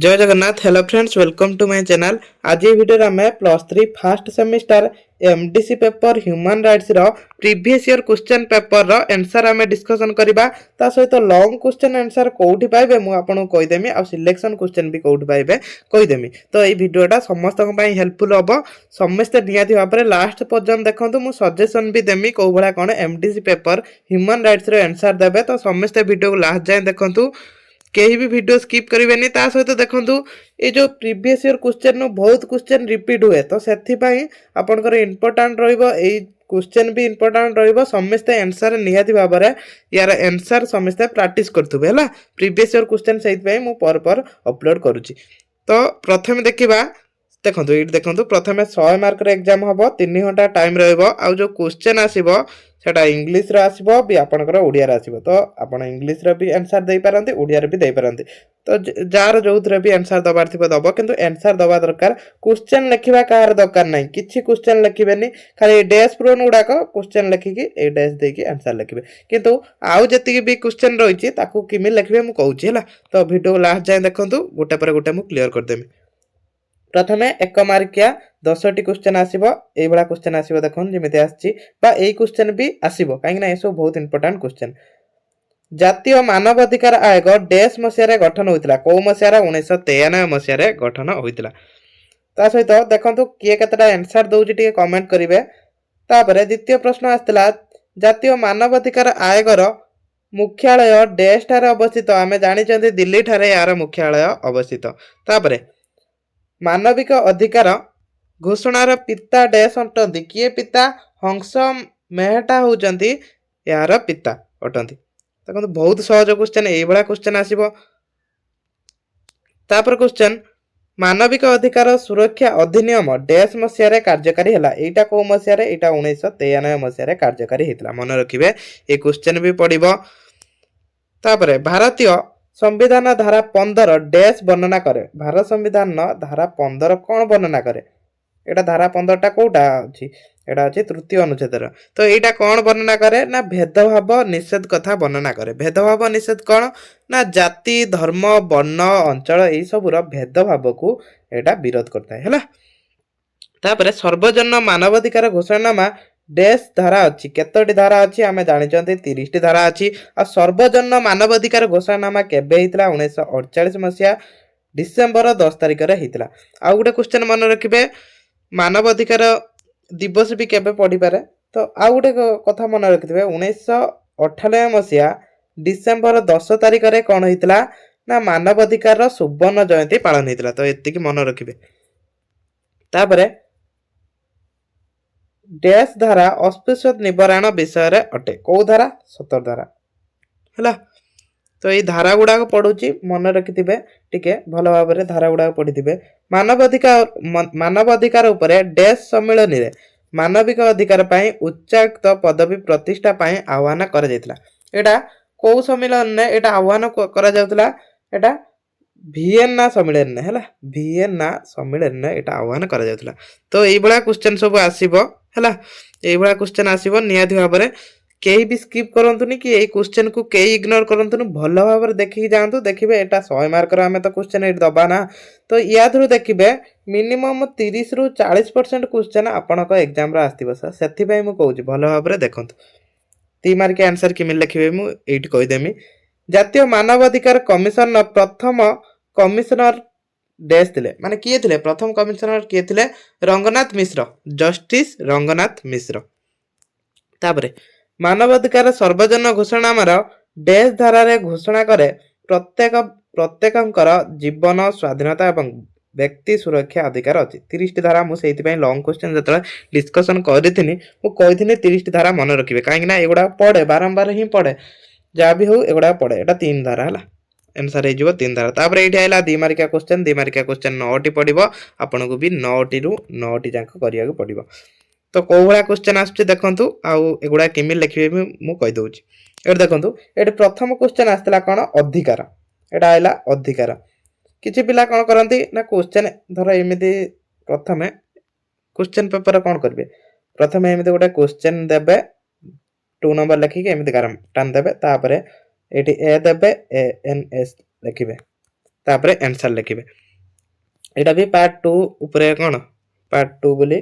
जय Jagannath. Hello friends, welcome to my channel. आज ये वीडियो आम +3 first semester MDC paper human rights रो प्रीवियस ईयर क्वेश्चन पेपर रो आंसर आम डिस्कशन करबा। ता सहित लॉन्ग क्वेश्चन आंसर कोठी पाइबे मु आपन को कहि देमी आ सिलेक्शन क्वेश्चन भी कोठी पाइबे कहि देमी। तो এই ভিডিওটা समस्त पई हेल्पफुल हबो। समस्त नियाती भाबरे लास्ट पर्यंत देखंतु। मु सजेशन भी देमी को भला कोन एमडीसी पेपर ह्यूमन राइट्स रो आंसर देबे। तो समस्त वीडियो को लास्ट जाए देखंतु। कहीं भी वीडियो स्किप करेंगे। ता सहित देखो ये जो प्रीवियस ईयर क्वेश्चन नु बहुत क्वेश्चन रिपीट हुए। तो से आपंकर इंपोर्टाट क्वेश्चन भी इंपोर्टाट रमस्ते आंसर निहाती भाव में यार आंसर समस्ते प्रैक्टिस करुवे है। प्रीवियस ईयर क्वेश्चन से मुझे पर अपलोड करुच्ची। तो प्रथम देखा देखो ये देखो प्रथम 100 मार्क एग्जाम हम 3 घंटा टाइम रो जो क्वेश्चन आसो सेटा इंग्लीश रो आसो भी आपनकर ओडिया रे आसो। तो आपण इंग्लीश रो भी आंसर दे पारंती, ओडिया रे भी दे पारंती। तो जार जो थे भी आंसर दबार थी दब, किंतु आंसर दबा दरकार। क्वेश्चन लिखा कहार दरकार नहीं, किसी क्वेश्चन लिखिबेनी, खाली डैश प्रोन गुड़ाक क्वेश्चन लिखिकी ए डैश देकी आंसर लिखिबे। किंतु आउ जति भी क्वेश्चन रही ताकू किमि लिखिबे मु कहूची हैला। तो वीडियो लास्ट जाए देखंतु, गोटे पर गोटे मु क्लियर कर देमी। प्रथमे 1 मार्किया 10टी क्वेश्चन आसीबो। एई बडा क्वेश्चन आसीबो देखन जेमिति आछि बा एई क्वेश्चन भी आसीबो, काहे ना एसो बहुत इंपोर्टेंट क्वेश्चन। जातीय मानव अधिकार आयोग डैश मसिया गठन होइतिला, को मसिया 1993 मसिया गठन होइतिला। ता सहित देखंतु किए केतटा आंसर दउछि टिके कमेंट करिवे। तापरे द्वितीय प्रश्न आस्तिला, जातीय मानव अधिकार आयोगर मुख्यालय डैश ठारे अवस्थित। आमे जानि चंदी दिल्ली ठारे यार मुख्यालय अवस्थित। तापरे मानविक अधिकार घोषणार पिता डैश अटंती, किए पिता हंस मेहटा होउचंती यार पिता अटंती। देखो बहुत सहज क्वेश्चन, यही भाया क्वेश्चन आसीबो। तापर क्वेश्चन मानविक अधिकार सुरक्षा अधिनियम डैश मसिया कार्यकारी हैला। एटा को मसिया रे? एटा 1993 मसिया कार्यकारी हेतला। मन रखिबे, ए क्वेश्चन भी पड़िबो। तापर भारतीय संविधान धारा 15 डैश वर्णना करे। भारत संविधान धारा 15 कौन वर्णना करे? एटा धारा 15 टा कोटा अछि? एटा अछि तृतीय अनुच्छेद। तो एटा कौन वर्णना करे ना भेदभाव निषेध कथा वर्णना करे। भेदभाव निषेध कौन ना जाति धर्म वर्ण अंचल एई सबुर भेदभाव को एटा विरोध करता है हैला। तापर सर्वजन मानवाधिकार घोषणानामा डैश धारा अच्छी, केतोटी धारा अच्छी आमे जानि चंती 30 टी धारा अच्छी। आ सर्वजन मानवाधिकार घोषणानामा केबे हितला? 1948 मसिया डिसेंबर 10 तारिख रे हितला। आ गुटे क्वेश्चन मन रखिबे, मानवाधिकार दिवस भी केबे पड़ी पारे? तो आ गुटे कथा मन रखिबे, 1998 मसिया डिसेंबर 10 तारिख रे कोन हितला ना मानवाधिकार सुवर्ण जयंती पालन हितला। तो एतिकी मन रखिबे। तापरे डैश धारा अस्पृश्य निवारण विषय रे अटे। को धारा? 17 धारा हैला। तो ये धारा गुड़ाक पढ़ुची, मन रखिथिबे टिके भल भाव में धारा गुड़ाक पढ़िथिबे। मानव अधिकार उपरे डैश सम्मेलन रे मानविक अधिकार पाई उच्चायुक्त पदवी प्रतिष्ठा पाई आह्वान करा जायतिला। एटा को सम्मेलन ने एटा आह्वान करा जाउतिला? एटा भियेना सम्मेलन ने हैला। भियेना सम्मेलन ने एटा आह्वान करा जाउतिला। तो एई बळा क्वेश्चन सब आसीबो हैला। एई बळा क्वेश्चन आसीबो नियाति भाव में। केही भी स्किप करंतुनी कि एई क्वेश्चन को केही इग्नोर करंतुनी, भल भाव में देखि जांतु। देखिबे एटा 100 मार्क रो आमे तो क्वेश्चन एट दबा ना। तो या थ्रू देखिबे मिनिमम 30 रु 40% क्वेश्चन आपनको एग्जाम रो आस्तिबो। सेथि पई मु कहूची भल भाव में देखंतु। 3 मार्क आंसर किमि लिखिबे मु एट कहि देमी। जातीय मानव अधिकार कमिशन प्रथम कमिशनर डैश थिले, माने किए थिले? प्रथम कमिशनर किए थिले? रंगनाथ मिश्र, जस्टिस रंगनाथ मिश्र। तापरे मानवाधिकार सर्वजन घोषणा मार डैश धारा रे घोषणा करे प्रत्येकंकर जीवन स्वाधीनता एवं व्यक्ति सुरक्षा अधिकार अछि। 30 टी धारा मु सेति पई लॉन्ग क्वेश्चन जतरा डिस्कशन करथिनी मु कहिथिनी 30 टी धारा मन रखिबे, काहे ना एगुडा पढे बारंबार ही पढे, जा भी हो एगुडा पढे। एटा 3 धारा हला, आंसर हे जिवो 3 धारा। तापर एठी आइला 2 मार्किया क्वेश्चन। 2 मार्किया क्वेश्चन 9 टी पडिबो, आपनको भी 9 टी रु 9 टी जांक करिया को पडिबो। तो को भला क्वेश्चन आछे देखंतु, आउ एगुडा केमि लिखिबे मु कहि दउची। एट देखंतु, एट प्रथम क्वेश्चन आस्तिला कोन? अधिकार। एटा आइला अधिकार। किछि पिला कोन करंती ना क्वेश्चन धर एमिति प्रथमे क्वेश्चन पेपर कोन करबे, प्रथमे एमिति गोटे क्वेश्चन देबे 2 नंबर लिखि के एमिति टान देबे। तापरे एठी ए देबे, ए एन एस लिखिबे। तापर आंसर लिखिबे एटा भी पार्ट 2 ऊपर कोन पार्ट 2 बोली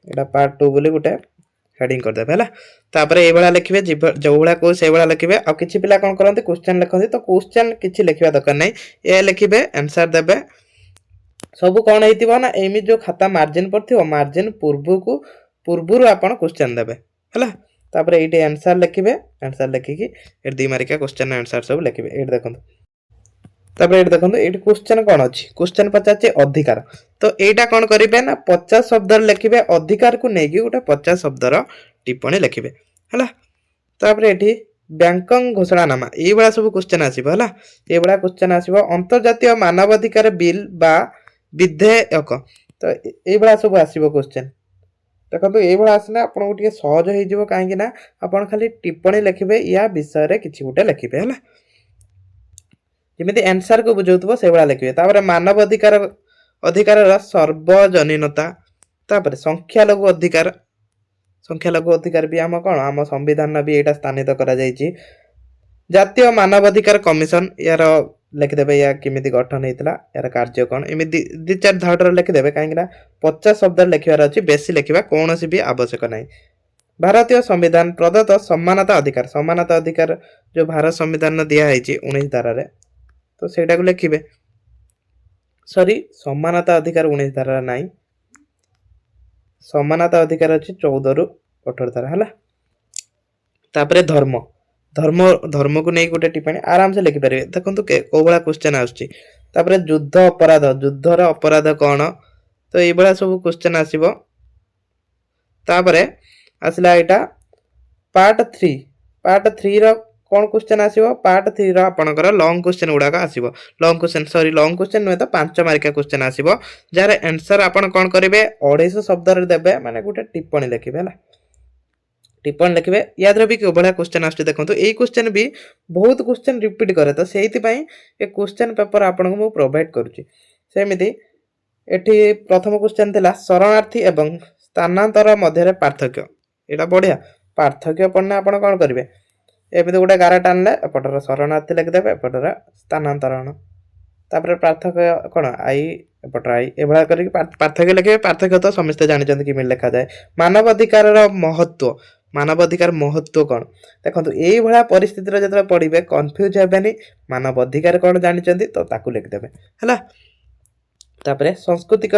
एटा पार्ट 2 बोली गुटे हेडिंग कर देबे हला तापर ए बळा लिखिबे जो बळा को से बळा लिखिबे आ किछि पिला कोन करंती क्वेश्चन लिखंती तो क्वेश्चन किछि लिखिबा दरकार नै ए लिखिबे आंसर देबे सब कोन हेतिबो ना एमि जो खाता मार्जिन पड़थिबो मार्जिन पूर्वरु आपण क्वेश्चन देबे हला तापर एटे आंसर लिखिबे आंसर लिखि कि ए दी मारिका क्वेश्चन आंसर सब लिखिबे एट देखंतु तापर एट देखंतु एट क्वेश्चन कोन अछि क्वेश्चन पचाचे अधिकार तो एटा कोन करिबे ना 50 शब्द लिखिबे अधिकार को नेकी उटा 50 शब्द रो टिप्पणी लिखिबे हला तापर एठी बैंकंग घोषणानामा ए बडा सब क्वेश्चन आसीबो हला ए बडा क्वेश्चन आसीबो अंतर्जातीय मानवाधिकार बिल बा विधेयक तो ए बडा सब आसीबो क्वेश्चन देखो ये भाई आसने आपको टे सहज हो कहीं ना आप खाली टिप्पणी लिखे या विषय किसी गोटे लिखे है जमी आंसर को बुझाऊ से भाया लिखे तापर मानव अधिकार अधिकार सर्वजनीनता तापर संख्यालघु अधिकार भी आम कौन आम संविधान भी यहाँ स्थानित करा जातीय मानवाधिकार कमिशन यार लिखिदेवे या किमिति गठन होता यार कार्य कौन एमि दी चार धाड़ लिखिदेवे कहीं 50 शब्द लिखार अच्छी बेसी लिखा कौन भी आवश्यक ना भारतीय संविधान प्रदत्त समानता अधिकार जो भारत संविधान दिखाई 19 धारा तो सेटा को लिखे सॉरी समानता अधिकार 19 धारा ना समानता अधिकार अच्छी 14 रु 18 धारा है तापर धर्म धर्म धर्म को नहीं गोटे टिप्पणी आराम से लिखि पारे देखो को बड़ा क्वेश्चन आछी तापर युद्ध अपराध युद्धर अपराध कौन तो ये बड़ा सब क्वेश्चन आसीबो तापर आसला एटा पार्ट 3 रो कौन क्वेश्चन आसीबो पार्ट 3 रो आपनकर लॉन्ग क्वेश्चन गुडा का आसीबो लॉन्ग क्वेश्चन नुहे तो 5 मार्किया क्वेश्चन आसीबो जार आंसर आपन कोन करिवे 250 शब्द रे देबे माने गोटे टिप्पणी लिखिबे हला टिप्पणी लिखे याद भी भाया क्वेश्चन आस देखो ये क्वेश्चन भी बहुत क्वेश्चन रिपीट करे तो से क्वेश्चन पेपर आपको मुझे प्रोवाइड करुँगी एठी प्रथम क्वेश्चन थिला शरणार्थी एवं स्थानांतर मध्य पार्थक्य यहाँ बढ़िया पार्थक्य पढ़ने आप कौन करेंगे एमती गोटे गार टाणिले एपटर शरणार्थी लिखिदेवे एपटर स्थानांतरण तापर पार्थक्य कौन आई एपटर आई एभा कर पार्थक्य लिखे पार्थक्य तो समस्ते जानते कि लिखा जाए मानवाधिकार महत्व मानवाधिकार महत्व कौन देखो यही भाया परिस्थिति जो पढ़े कन्फ्यूज हेनी मानवाधिकार कौन जानते तो ताकू लिखिदेवे है तापर सांस्कृतिक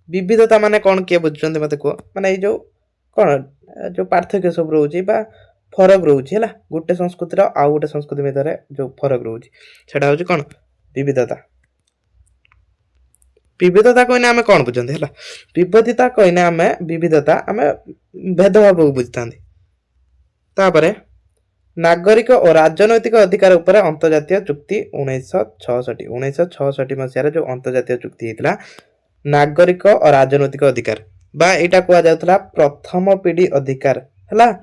विविधता माने कौन किए बुझुंट मत कह माने जो कौन जो पार्थक्य सब रोचे फरक रोचे है गोटे संस्कृतिर आउ गोटे संस्कृति मध्य जो फरक रोचे सेटा हूँ कौन विविधता कहने आम कौन बुझे है विविधता कहने आम विविधता आम भेदभाव को बुझा तापर नागरिक और राजनैतिक अधिकार उपर अंतर्जातीय चुक्ति 1966 मसीह जो अंतर्जातीय चुक्ति होता नागरिक और राजनैतिक अधिकार बा यहाँ कहुला प्रथम पीढ़ी अधिकार है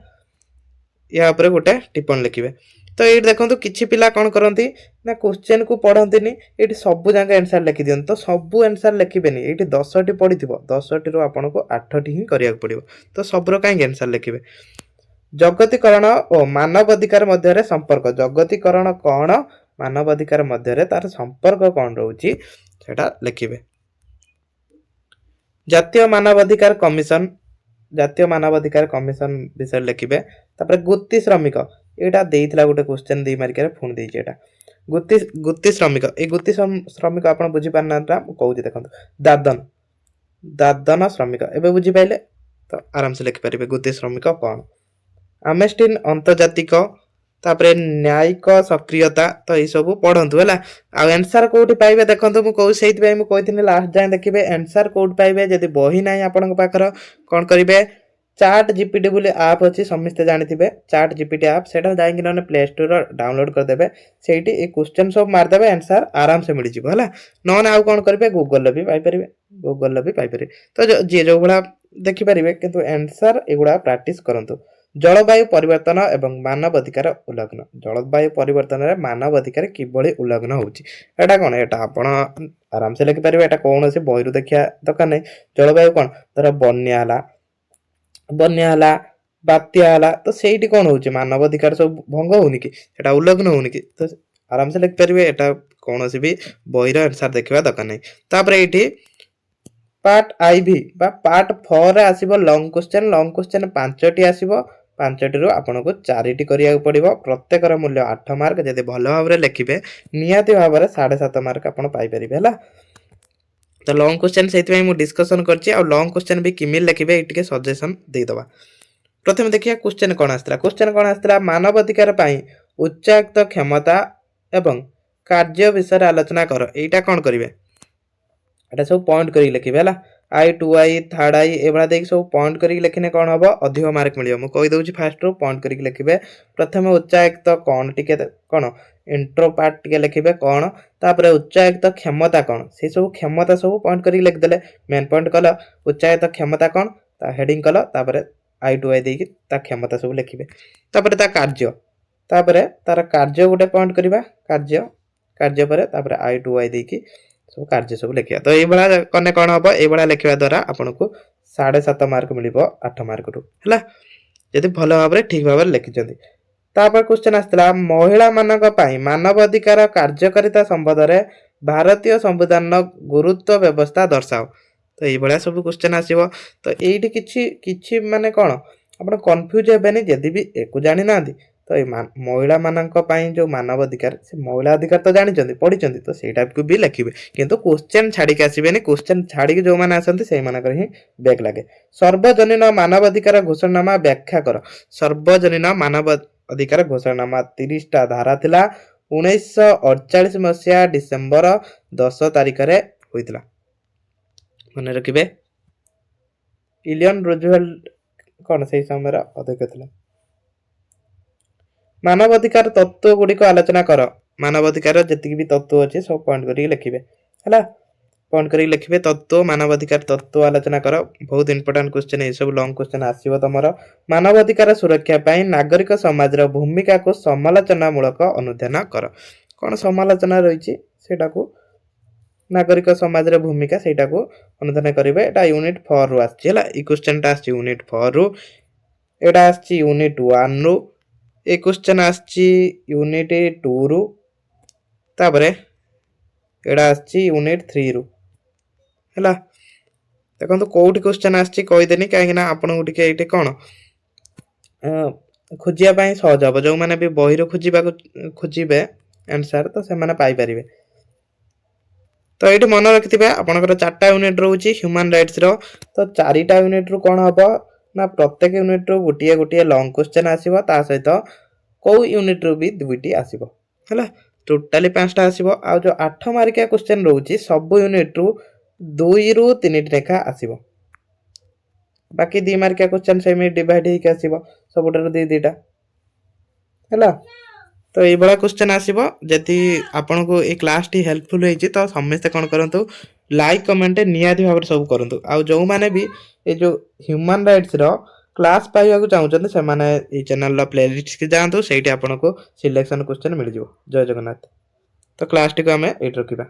या गोटे टिप्पणी लिखे तो ये देखो किसी पिला कौन करती ना क्वेश्चन को पढ़ती ये सब जगह आंसर लिखि दिखाते तो सब आंसर लिखेनि ये 10टी पढ़ी 10टी आपन को 8टी ही करा पड़ो तो सबरो कहीं आंसर लिखे जगतीकरण और मानवाधिकार मध्य संपर्क जगतीकरण कौन मानवाधिकार मध्य तार संपर्क कौन रोचे लिखे जातीय मानवाधिकार कमिशन विषय लिखे तापर गुत्ती श्रमिक यहाँ देता गोटे क्वेश्चन दी मारिक पुणी देती गुत्ती श्रमिक ये गुत्ती श्रमिक आप बुझीपार ना कहूँ देखो दादन श्रमिक एवं बुझीपारे तो आराम से लिखिपारे गुत्ती श्रमिक कौन आमेस्टीन अंतर्जातिक तापर न्यायिक सक्रियता तो ये सब पढ़ु है आंसर कौटी पाइबे देखो मुझे कहती लास्ट जाए देखिए आंसर कौट पाइबे जदि बही ना आपण पाखर कौन करेंगे चाट जीपीटी बोली आप अच्छी समस्ते जानते चाट जीपीटी आप से जाए प्ले स्टोर डाउनलोड करदे से क्वेश्चन सब मारदे आंसर आराम से मिल जाए ना आउ कौन करेंगे गूगल भी पाइपर तो जी जो भाया देखिपारे किंतु आंसर एगुड़ा प्रैक्टिस करंतु जलवायु परिवर्तन एवं मानवाधिकार उल्लंघन जलवायु परिवर्तन में मानवाधिकार किभली उल्लंघन होता कौन यहाँ आप आराम से लिखिपारे यहाँ कौन से बही देखा दरकार नहीं जलवायु कौन धर बन्या बात्या तो से कौन हो मानवाधिकार सब भंग होनी कि उल्लंघन होनी कि तो आराम से लिख पारे एटा कौन सी भी बही आंसर देखा दरकार नहीं तापर ये पार्ट आईवी बा पार्ट 4 रे आसीबो लॉन्ग क्वेश्चन 5टी आसीबो 5टी रु आपन को 4टी करिया पड़िबो प्रत्येक मूल्य 8 मार्क जदि भल भाव लिखिबे निहाती भाव में 7.5 मार्क आपन पाई परिबे हला तो लॉन्ग क्वेश्चन से मुझे डिस्कसन करछि आ लॉन्ग क्वेश्चन भी किमिल लिखिबे एटिके सजेशन दे दबा प्रथम देखिए क्वेश्चन कौन आस्था मानव अधिकार उच्चायुक्त क्षमता एवं कार्य विषय आलोचना कर एटा कौन करेंगे एटा सब पॉइंट कर लिखे है आई टू आई थर्ड आई एभा देख सब पॉइंट कर लिखने कौन हम अधिक मार्क मिले मुझे कहीदे फास्ट रू पॉइंट कर लिखे प्रथम उच्चायुक्त कौन टी कौन इंट्रो पार्ट टी लिखे कौन तापर उच्चायुक्त क्षमता कौन से सब क्षमता सब पॉइंट कर लिखिदे मेन पॉइंट कल उच्चायुक्त क्षमता कौन हेडिंग कल तापर आई टू आई देकी ता क्षमता सब लिखिबे तापर ता कार्य तापर तार कार्य गोटे पॉइंट करबा कार्य कार्य पर तापर आई टू आई देकी सब कार्य सब लिखिया तो ये बड़ा कने कोन हबो ए बड़ा लिखिबा द्वारा आपन को 7.5 मार्क मिलिबो 8 मार्क रु हला यदि भलो भाबरे ठीक भाबरे लिखि जंदी तापर क्वेश्चन आस्तला महिला मानक पई मानव अधिकार कार्यकारिता संबंध रे भारतीय संविधान गुरुत्व व्यवस्था दर्शाओ तो ये बड़ा सब क्वेश्चन आसीबो तो एठी किछि माने कोन आपण कंफ्यूज हेबेनी जदि भी एको जानि नांदी तो ये महिला मानक पई जो मानव अधिकार से महिला अधिकार तो जानि चंदी पढि चंदी तो सेटा को भी लिखिबे किंतु क्वेश्चन छाडी के आसीबेनी क्वेश्चन छाडी के जो माने आसंती सेही मानकर ही बैक लागे सर्वजनीन मानव अधिकार घोषणानामा व्याख्या कर सर्वजनीन मानव अधिकार घोषणानामा 30 टा धारा थिला 1948 मसिया डिसेंबर 10 तारिख रे होइतला मन रखिबे इलियन रूजवेल्ट कौन से समय अध्यक्ष थे मानवाधिकार तत्व गुड़िक आलोचना कर मानवाधिकार जी भी तत्व अच्छे सब पॉइंट कर लिखे है पॉइंट कर लिखे तत्व मानवाधिकार तत्व आलोचना कर बहुत इंपोर्टेंट क्वेश्चन ये सब लॉन्ग क्वेश्चन आसो तुम मानवाधिकार सुरक्षा पाई नागरिक समाज भूमिका को समालोचनामूलक अनुध्यान कर कौन समालोचना रही नागरिक समाज रे भूमिका सेटा को अनुधान करिवे एटा यूनिट 4 रु आछि हला ई क्वेश्चन टा आछि यूनिट 4 रु एटा आछि यूनिट 1 रु ए क्वेश्चन आछि यूनिट 2 रु तापरे एटा आछि यूनिट 3 रु हला देखंतु कोउठी क्वेश्चन आछि कहि देनी काहे ना आपन गुटी के एटे कोन खोजिया पई सहज हो जो माने भी बही रो खोजिबे आंसर तो से माने पाई परिबे तो ये मन रखिथे आपंकर 4टा यूनिट रोचे ह्यूमन राइट्स रो तो 4टा यूनिट रु कौन हम ना प्रत्येक यूनिट रु गोटे गोटे लॉन्ग क्वेश्चन आसीबो ता सहित को यूनिट रु भी 2टी आसीबो हला टोटली 5टा आसीबो आ जो 8 मार्किया क्वेश्चन रोचे सब यूनिट रु 2 रु 3टी लेखा आसीबो बाकी 2 मार्किया क्वेश्चन सेमी डिवाइड हे के आसीबो सबटा रु 2-2टा हला तो ये बड़ा क्वेश्चन आसीबो जति आपन को ए क्लास टी हेल्पफुल होई तो समस्त कोन करंतु लाइक कमेंट नियादी भाव सब करंतु आ जो माने भी ए जो ह्यूमन राइट्स रो क्लास पाइबा को चाहउछन से माने ए चैनल रो प्लेलिस्ट के जानतु सेठी आपन को सिलेक्शन क्वेश्चन मिल जिवो जय जगन्नाथ तो क्लास टी को हमें एट रखिबा।